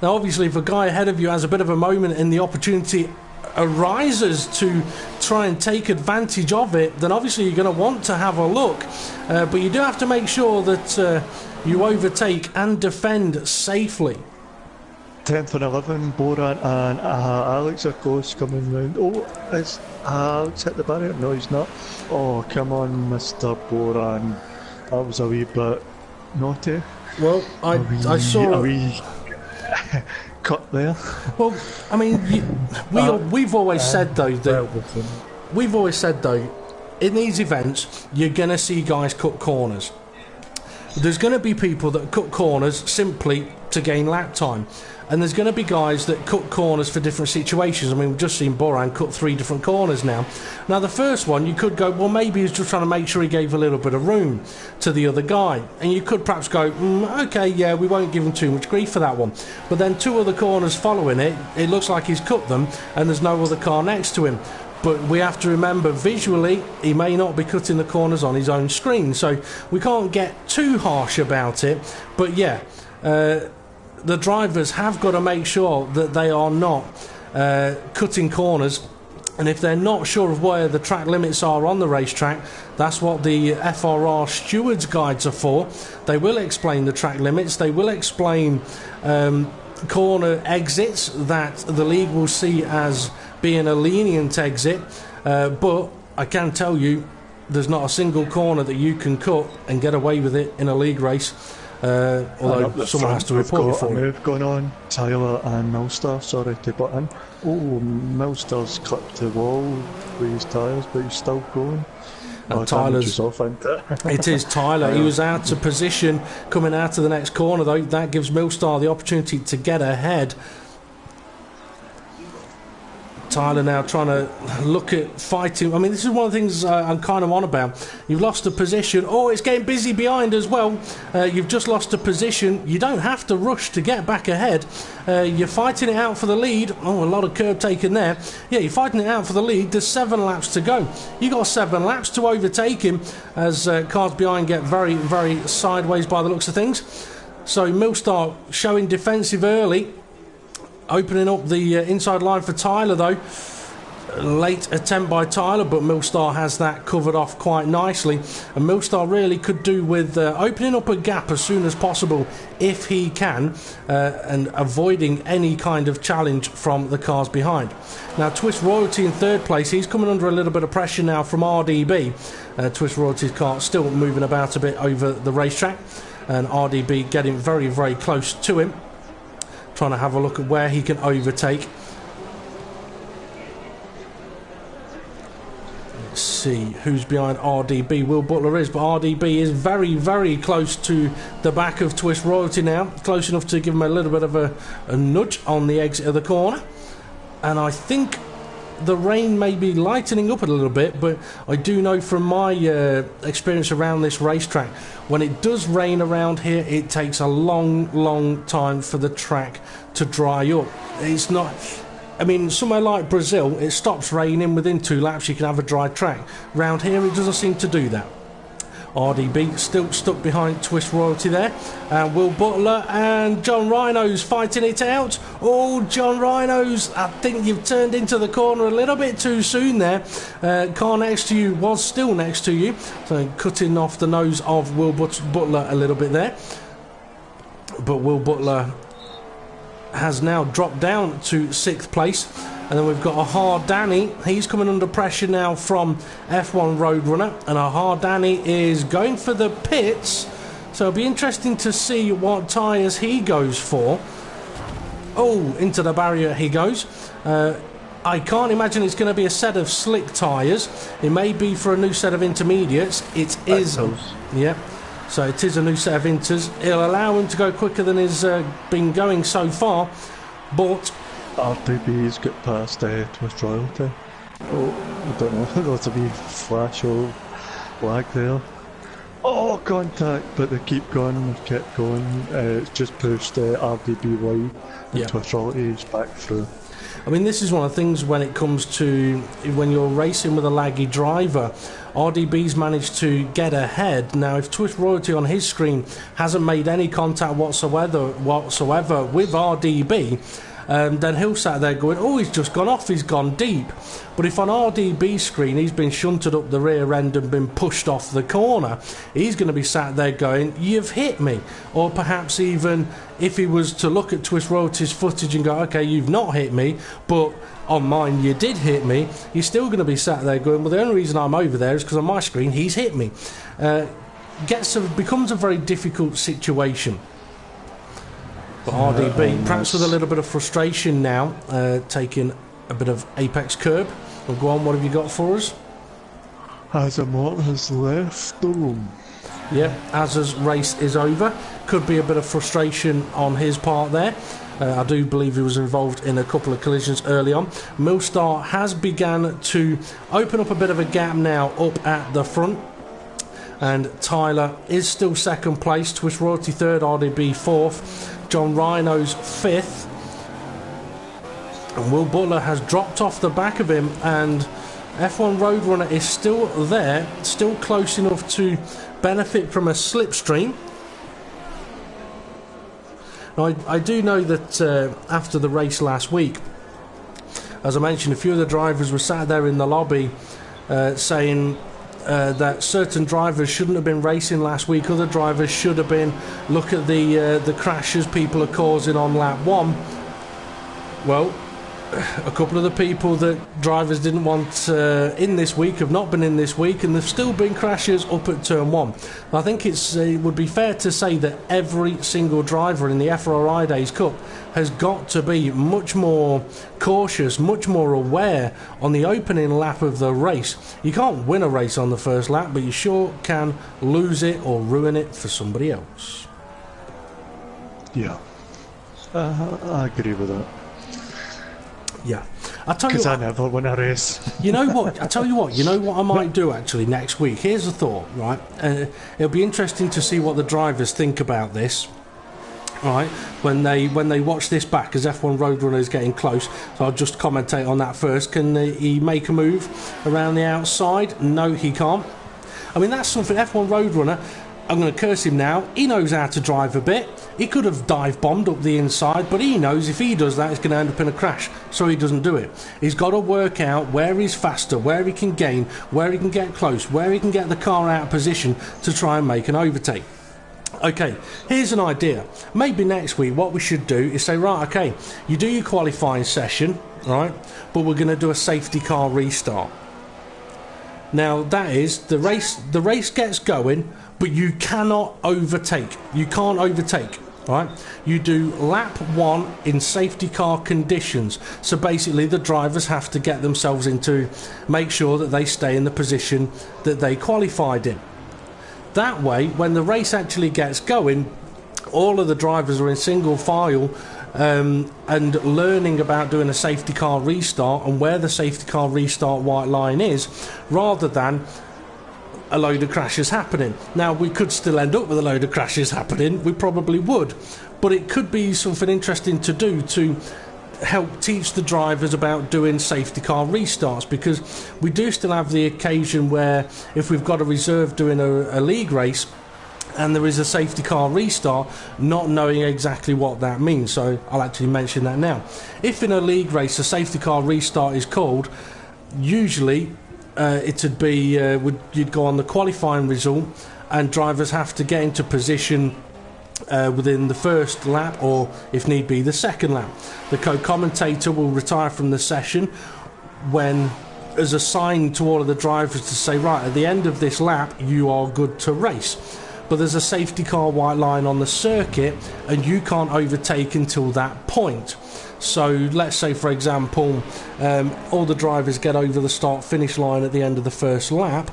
Now, obviously, if a guy ahead of you has a bit of a moment and the opportunity arises to try and take advantage of it, then obviously you're going to want to have a look. But you do have to make sure that you overtake and defend safely. 10th and 11, Boran and Alex are close coming round. Oh, is Alex hit the barrier? No, he's not. Oh, come on, Mr. Boran. That was a wee bit naughty. Well, I saw a wee cut there. Well, I mean, we've always said though in these events you're going to see guys cut corners. There's going to be people that cut corners simply to gain lap time, and there's going to be guys that cut corners for different situations. I mean, we've just seen Boran cut 3 different corners now. Now, the first one, you could go, well, maybe he's just trying to make sure he gave a little bit of room to the other guy. And you could perhaps go, okay, yeah, we won't give him too much grief for that one. But then 2 other corners following it, it looks like he's cut them, and there's no other car next to him. But we have to remember, visually, he may not be cutting the corners on his own screen. So we can't get too harsh about it. But yeah, the drivers have got to make sure that they are not cutting corners, and if they're not sure of where the track limits are on the racetrack, that's what the FRR stewards guides are for. They will explain the track limits, they will explain corner exits that the league will see as being a lenient exit, but I can tell you there's not a single corner that you can cut and get away with it in a league race. Although someone has to report you for it. Move going on. Tyler and Millstar, sorry to butt in. Oh, Millstar's clipped the wall with his tyres, but he's still going. And Tyler's off, isn't it? It is Tyler. He was out of position coming out of the next corner, though. That gives Millstar the opportunity to get ahead. Tyler now trying to look at fighting. I mean, this is one of the things I'm kind of on about. You've lost a position. Oh, it's getting busy behind as well. You've just lost a position. You don't have to rush to get back ahead. You're fighting it out for the lead. Oh, a lot of curb taken there. Yeah, you're fighting it out for the lead. There's 7 laps to go. You got 7 laps to overtake him as cars behind get very, very sideways by the looks of things. So Millstar showing defensive early. Opening up the inside line for Tyler, though. Late attempt by Tyler, but Millstar has that covered off quite nicely. And Millstar really could do with opening up a gap as soon as possible if he can, and avoiding any kind of challenge from the cars behind. Now, Twist Royalty in 3rd place. He's coming under a little bit of pressure now from RDB. Twist Royalty's car still moving about a bit over the racetrack, and RDB getting very, very close to him. Trying to have a look at where he can overtake. Let's see who's behind RDB. Will Butler is, but RDB is very, very close to the back of Twist Royalty now. Close enough to give him a little bit of a nudge on the exit of the corner. and I think the rain may be lightening up a little bit, but I do know from my experience around this racetrack, when it does rain around here, it takes a long time for the track to dry up. It's not... I mean, somewhere like Brazil, it stops raining within 2 laps, you can have a dry track. Round here, it doesn't seem to do that. RDB still stuck behind Twist Royalty there, and Will Butler and John Rhinos fighting it out. Oh, John Rhinos, I think you've turned into the corner a little bit too soon there. Car next to you was still next to you, so cutting off the nose of Will Butler a little bit there. But Will Butler has now dropped down to 6th place. And then we've got Ahar Danny. He's coming under pressure now from F1 Roadrunner. And Ahar Danny is going for the pits. So it'll be interesting to see what tyres he goes for. Oh, into the barrier he goes. I can't imagine it's going to be a set of slick tyres. It may be for a new set of intermediates. It is. Yep. So it is a new set of inters. It'll allow him to go quicker than he's been going so far. But... RDB's got past Twist Royalty. Oh, I don't know. There's a wee flash of lag there. Oh, contact, but they keep going, they've kept going. It's just pushed RDB wide, and Twist Royalty's back through. I mean, this is one of the things when it comes to when you're racing with a laggy driver. RDB's managed to get ahead. Now, if Twist Royalty on his screen hasn't made any contact whatsoever with RDB, then he'll sat there going, oh, he's just gone off, he's gone deep. But if on RDB's screen he's been shunted up the rear end and been pushed off the corner, he's going to be sat there going, you've hit me. Or perhaps even if he was to look at Twist Royalty's footage and go, okay, you've not hit me, but on mine you did hit me, he's still going to be sat there going, well, the only reason I'm over there is because on my screen he's hit me. Becomes a very difficult situation. But RDB, perhaps with a little bit of frustration now, taking a bit of apex curb. Well, go on, what have you got for us? Azamot has left the room. Yeah, Az's race is over. Could be a bit of frustration on his part there. I do believe he was involved in a couple of collisions early on. Millstar has begun to open up a bit of a gap now up at the front. And Tyler is still 2nd place. Twist Royalty 3rd, RDB 4th. John Rhino's 5th. And Will Butler has dropped off the back of him, and F1 Roadrunner is still there, still close enough to benefit from a slipstream. Now, I do know that after the race last week, as I mentioned, a few of the drivers were sat there in the lobby saying that certain drivers shouldn't have been racing last week. Other drivers should have been. Look at the crashes people are causing on lap 1. Well, a couple of the people that drivers didn't want in this week have not been in this week, and there's still been crashes up at turn 1. I think it would be fair to say that every single driver in the FRR-idays Cup has got to be much more cautious, much more aware on the opening lap of the race. You can't win a race on the first lap, but you sure can lose it or ruin it for somebody else. Yeah, I agree with that. Yeah, I tell you because what, I never win a race. You know what? I tell you what. You know what I might do actually next week. Here's a thought, right? It'll be interesting to see what the drivers think about this. Right, when they watch this back, as F1 Roadrunner is getting close, so I'll just commentate on that first. Can he make a move around the outside? No, he can't. I mean, that's something. F1 Roadrunner, I'm going to curse him now. He knows how to drive a bit. He could have dive bombed up the inside, but he knows if he does that, it's going to end up in a crash, so he doesn't do it. He's got to work out where he's faster, where he can gain, where he can get close, where he can get the car out of position to try and make an overtake. Okay, here's an idea. Maybe next week what we should do is say, right, okay, you do your qualifying session, right, but we're going to do a safety car restart. Now, that is, the race gets going, but you cannot overtake. You can't overtake, right? You do lap 1 in safety car conditions. So basically the drivers have to get themselves into, make sure that they stay in the position that they qualified in. That way, when the race actually gets going, all of the drivers are in single file, and learning about doing a safety car restart and where the safety car restart white line is, rather than a load of crashes happening. Now, we could still end up with a load of crashes happening, we probably would, but it could be something interesting to do to help teach the drivers about doing safety car restarts, because we do still have the occasion where if we've got a reserve doing a league race and there is a safety car restart, not knowing exactly what that means. So I'll actually mention that now. If in a league race a safety car restart is called, usually it'd be you'd go on the qualifying result and drivers have to get into position within the first lap, or if need be the second lap. The co-commentator will retire from the session when as a sign to all of the drivers to say, right, at the end of this lap you are good to race. But there's a safety car white line on the circuit and you can't overtake until that point. So let's say, for example, all the drivers get over the start finish line at the end of the first lap,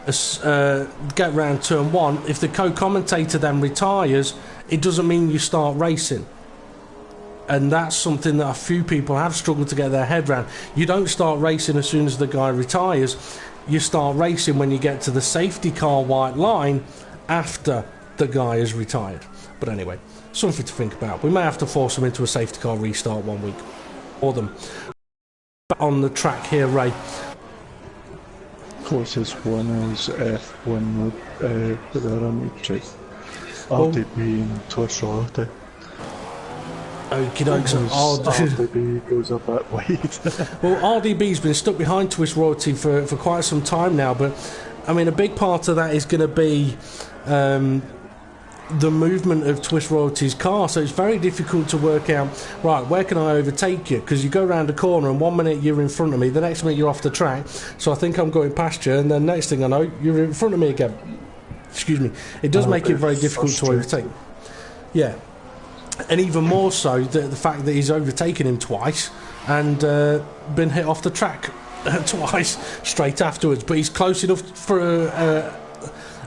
get round turn one. If the co-commentator then retires, it doesn't mean you start racing. And that's something that a few people have struggled to get their head around. You don't start racing as soon as the guy retires. You start racing when you get to the safety car white line after the guy is retired. But anyway, something to think about. We may have to force them into a safety car restart one week for them. Back on the track here, Ray. Closest one is F1 that they're on each RDB and Twist Royalty. Okie dokes. RDB goes a bit wide. Well, RDB's been stuck behind Twist Royalty for quite some time now, but I mean, a big part of that is going to be the movement of Twist Royalty's car, so it's very difficult to work out, right, where can I overtake you? Because you go around a corner and 1 minute you're in front of me, the next minute you're off the track, so I think I'm going past you, and then next thing I know, you're in front of me again. Excuse me. It does make it very difficult to overtake. Yeah. And even more so, the fact that he's overtaken him twice and been hit off the track twice straight afterwards. But he's close enough for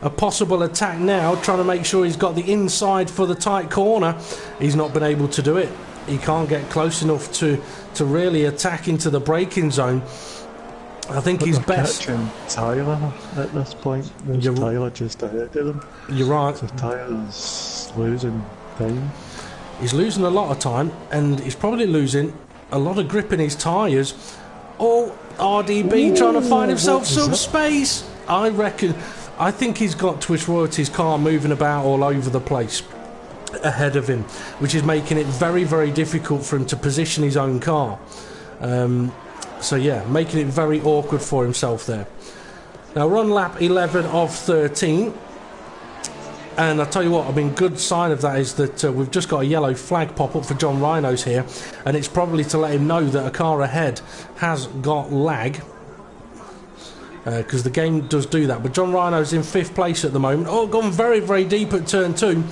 a possible attack now, trying to make sure he's got the inside for the tight corner. He's not been able to do it. He can't get close enough to really attack into the braking zone. I think he's best. Catching Tyler at this point. There's Tyler just ahead of him. You're right. So Tyler's losing time. He's losing a lot of time, and he's probably losing a lot of grip in his tyres. Oh, RDB trying to find himself some space. I think he's got Twist Royalty's car moving about all over the place ahead of him, which is making it very, very difficult for him to position his own car. So yeah, making it very awkward for himself there. Now we're on lap 11 of 13. And I'll tell you what, I mean, good sign of that is that we've just got a yellow flag pop up for John Rhinos here, and it's probably to let him know that a car ahead has got lag, because the game does do that. But John Rhinos in 5th place at the moment. Oh, gone very, very deep at turn 2.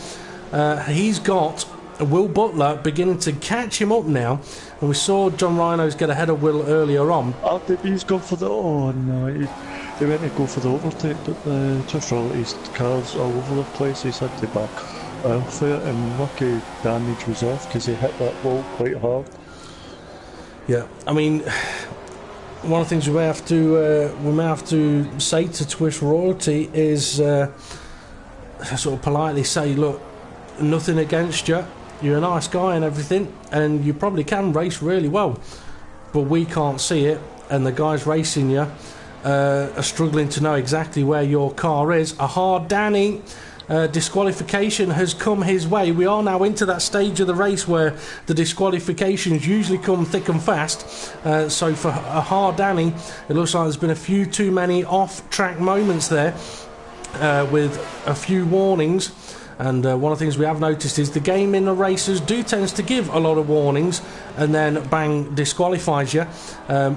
He's got Will Butler beginning to catch him up now, and we saw John Rhinos get ahead of Will earlier on. RDB's gone for the... Oh no, he went to go for the overtake, but the Twist Royalty's cars all over the place. He's had to back off it, and lucky damage was off because he hit that wall quite hard. Yeah, I mean, one of the things we may have to say to Twist Royalty is sort of politely say, look, nothing against you. You're a nice guy and everything, and you probably can race really well, but we can't see it, and the guys racing you are struggling to know exactly where your car is. A hard Danny disqualification has come his way. We are now into that stage of the race where the disqualifications usually come thick and fast. So for a hard Danny, it looks like there's been a few too many off-track moments there, with a few warnings. And one of the things we have noticed is the game in the races tends to give a lot of warnings and then bang, disqualifies you,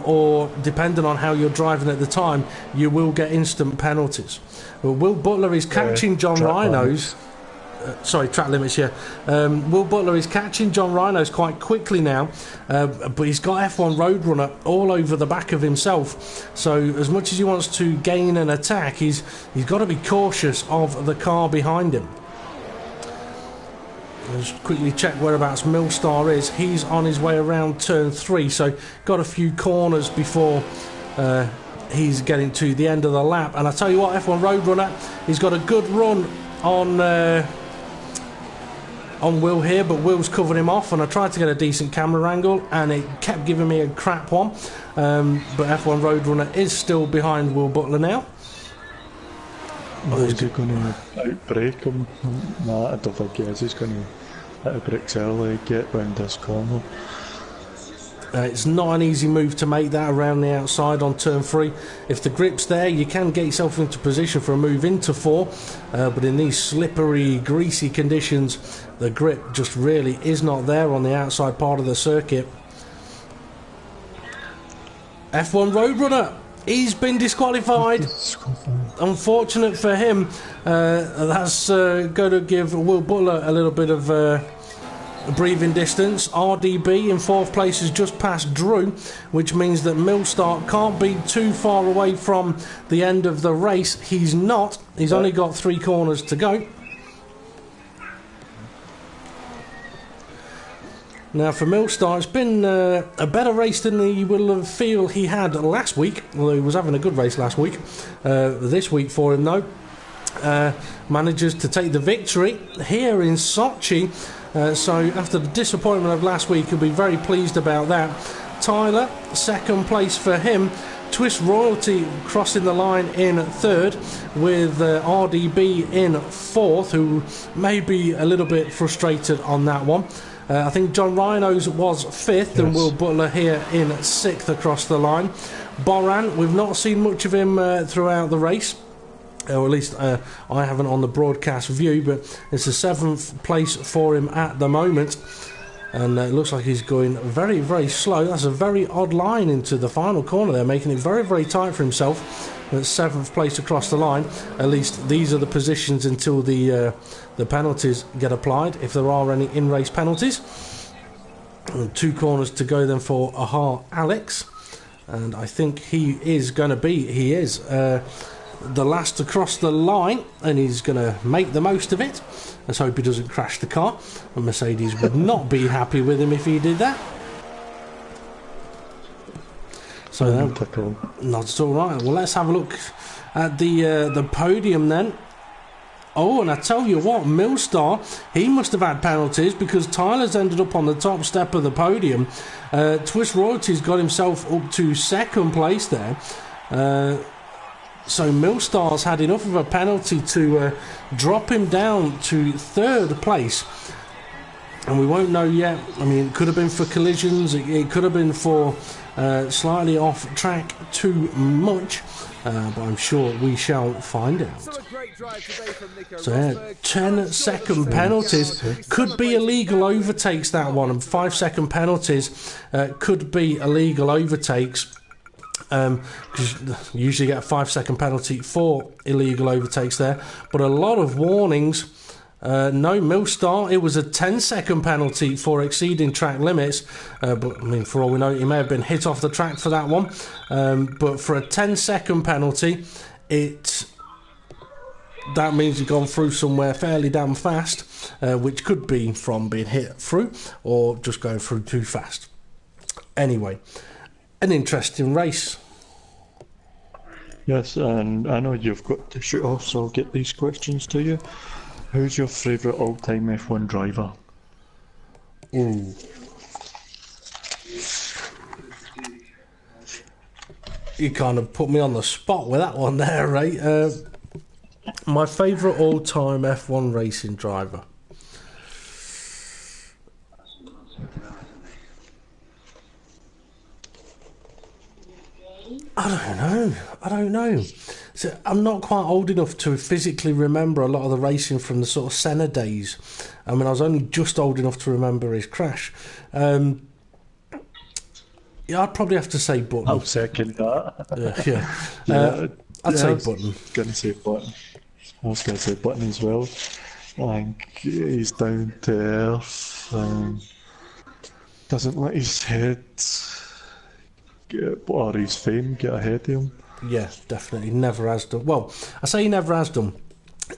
or depending on how you're driving at the time, you will get instant penalties. Well, Will Butler is catching John Rhinos. Track limits, yeah. Will Butler is catching John Rhinos quite quickly now, but he's got F1 Roadrunner all over the back of himself. So as much as he wants to gain an attack, he's got to be cautious of the car behind him. Just quickly check whereabouts Millstar is. He's on his way around turn 3, so got a few corners before he's getting to the end of the lap. And I tell you what, F1 Roadrunner, he's got a good run on Will here, but Will's covered him off, and I tried to get a decent camera angle and it kept giving me a crap one. But F1 Roadrunner is still behind Will Butler now. Is he going to outbrake him? Nah, I don't think he is. He's going to hit the brakes early, get round this corner. It's not an easy move to make that around the outside on turn 3. If the grip's there, you can get yourself into position for a move into 4, but in these slippery, greasy conditions, the grip just really is not there on the outside part of the circuit. F1 Roadrunner, he's been disqualified. Unfortunate for him. That's going to give Will Butler a little bit of breathing distance. RDB in 4th place has just passed Drew, which means that Millstart can't be too far away from the end of the race. He's not. He's only got 3 corners to go. Now for Millstar, it's been a better race than he will feel he had last week, although he was having a good race last week. This week for him though, manages to take the victory here in Sochi. So after the disappointment of last week, he'll be very pleased about that. Tyler, 2nd place for him. Twist Royalty crossing the line in 3rd, with RDB in 4th, who may be a little bit frustrated on that one. I think John Rhinos was 5th, yes, and Will Butler here in 6th across the line. Boran, we've not seen much of him throughout the race, or at least I haven't on the broadcast view, but it's the 7th place for him at the moment, and it looks like he's going very, very slow. That's a very odd line into the final corner there, making it very, very tight for himself. At 7th place across the line. At least these are the positions until the penalties get applied, if there are any in-race penalties. And 2 corners to go then for Aha Alex, and I think he is the last to cross the line, and he's going to make the most of it. Let's hope he doesn't crash the car, and Mercedes would not be happy with him if he did that. So that's all right. Well, let's have a look at the podium then. Oh, and I tell you what, Millstar, he must have had penalties, because Tyler's ended up on the top step of the podium. Twist Royalty's got himself up to 2nd place there. So Millstar's had enough of a penalty to drop him down to 3rd place. And we won't know yet. I mean, it could have been for collisions, it could have been for slightly off track too much, but I'm sure we shall find out. So 10-second penalties could be illegal overtakes, that one, and 5-second penalties could be illegal overtakes, because you usually get a 5-second penalty for illegal overtakes there, but a lot of warnings. No, Millstar, it was a 10-second penalty for exceeding track limits, but I mean, for all we know, he may have been hit off the track for that one, but for a 10-second penalty, that means you've gone through somewhere fairly damn fast, which could be from being hit through or just going through too fast. Anyway, an interesting race. Yes, and I know you've got to shoot off, so I'll get these questions to you. Who's your favourite all-time F1 driver? Ooh. You kind of put me on the spot with that one there, right? My favourite all-time F1 racing driver. I don't know. So I'm not quite old enough to physically remember a lot of the racing from the sort of Senna days. I mean, I was only just old enough to remember his crash. Yeah, I'd probably have to say Button. I'll second that. I'd say Button. I was going to say Button as well. I think he's down to earth. Doesn't let his head or his fame get ahead of him. Yeah, definitely. Never has done. Well, I say he never has done.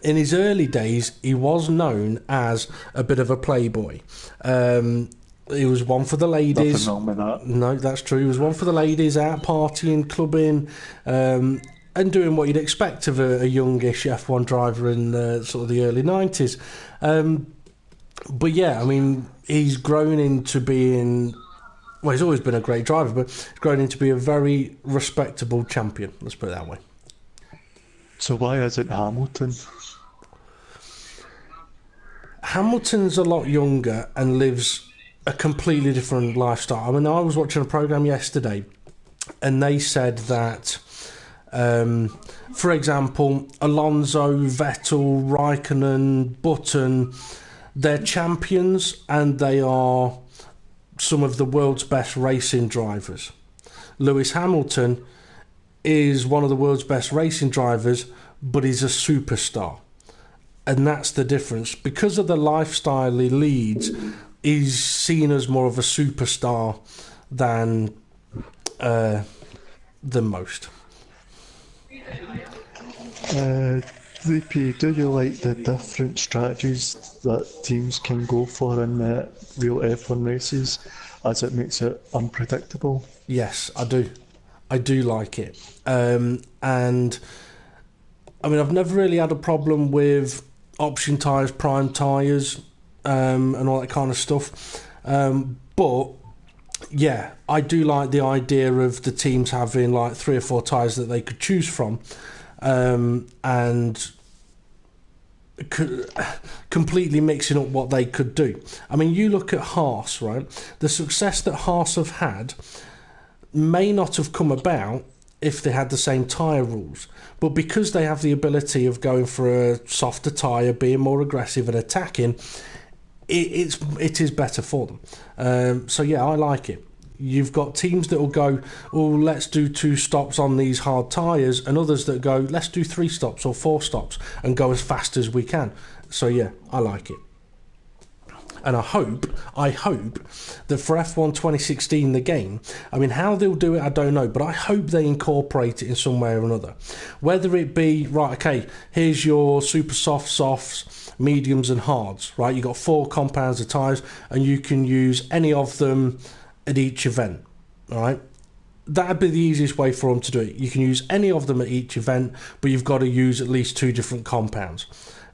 in his early days, he was known as a bit of a playboy. He was one for the ladies. Nothing wrong with that. No, that's true. He was one for the ladies, out partying, clubbing, and doing what you'd expect of a youngish F1 driver in sort of the early 90s. But yeah, I mean, he's grown into being... Well, he's always been a great driver, but he's grown into be a very respectable champion. Let's put it that way. So why isn't Hamilton? Hamilton's a lot younger and lives a completely different lifestyle. I mean, I was watching a programme yesterday and they said that, for example, Alonso, Vettel, Raikkonen, Button, they're champions and they are some of the world's best racing drivers. Lewis Hamilton is one of the world's best racing drivers, but he's a superstar. And that's the difference. Because of the lifestyle he leads, he's seen as more of a superstar than most. VP, do you like the different strategies that teams can go for in real F1 races, as it makes it unpredictable? Yes, I do. I do like it. And I mean, I've never really had a problem with option tyres, prime tyres, and all that kind of stuff. But yeah, I do like the idea of the teams having like 3 or 4 tyres that they could choose from, and completely mixing up what they could do. I mean, you look at Haas, right? The success that Haas have had may not have come about if they had the same tyre rules, but because they have the ability of going for a softer tyre, being more aggressive and attacking, it is better for them. So yeah, I like it. You've got teams that will go, oh, let's do 2 stops on these hard tyres, and others that go, let's do 3 stops or 4 stops and go as fast as we can. So yeah, I like it. And I hope that for F1 2016, the game, I mean, how they'll do it, I don't know, but I hope they incorporate it in some way or another. Whether it be, right, okay, here's your super softs, mediums and hards, right? You've got 4 compounds of tyres and you can use any of them at each event, all right? That'd be the easiest way for them to do it. You can use any of them at each event, but you've got to use at least 2 different compounds.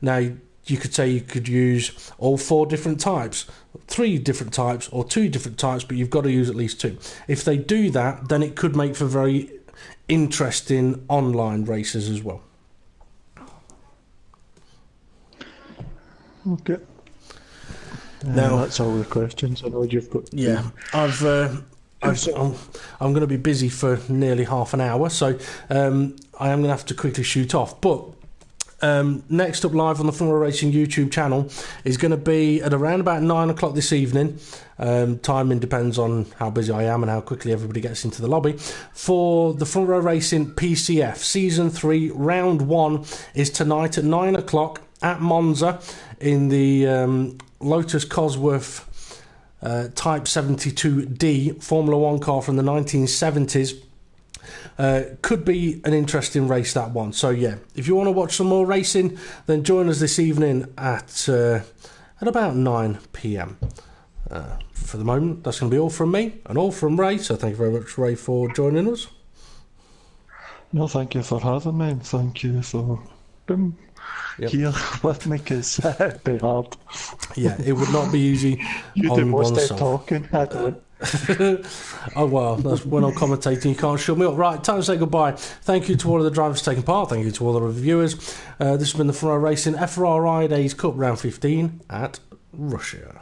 Now, you could say you could use all 4 different types, 3 different types, or 2 different types, but you've got to use at least 2. If they do that, then it could make for very interesting online races as well. Okay. Now that's all the questions. I know you've got. Yeah, I'm going to be busy for nearly half an hour, so I am going to have to quickly shoot off. But next up live on the Formula Racing YouTube channel is going to be at around about 9 o'clock this evening. Timing depends on how busy I am and how quickly everybody gets into the lobby. For the Formula Racing PCF Season 3 Round 1 is tonight at 9 o'clock at Monza in the Lotus Cosworth Type 72D Formula 1 car from the 1970s. Could be an interesting race, that one. So yeah, if you want to watch some more racing, then join us this evening at about 9 p.m. For the moment, that's going to be all from me and all from Ray. So thank you very much, Ray, for joining us. No, thank you for having me. And thank you for being here with me, because it'd be hard. Yeah, it would not be easy. You do most of talking. I don't. Oh well, that's when I'm commentating, you can't shut me up. Right, time to say goodbye. Thank you to all of the drivers taking part. Thank you to all the reviewers. This has been the FRR Racing FRR-idays Cup Round 15 at Russia.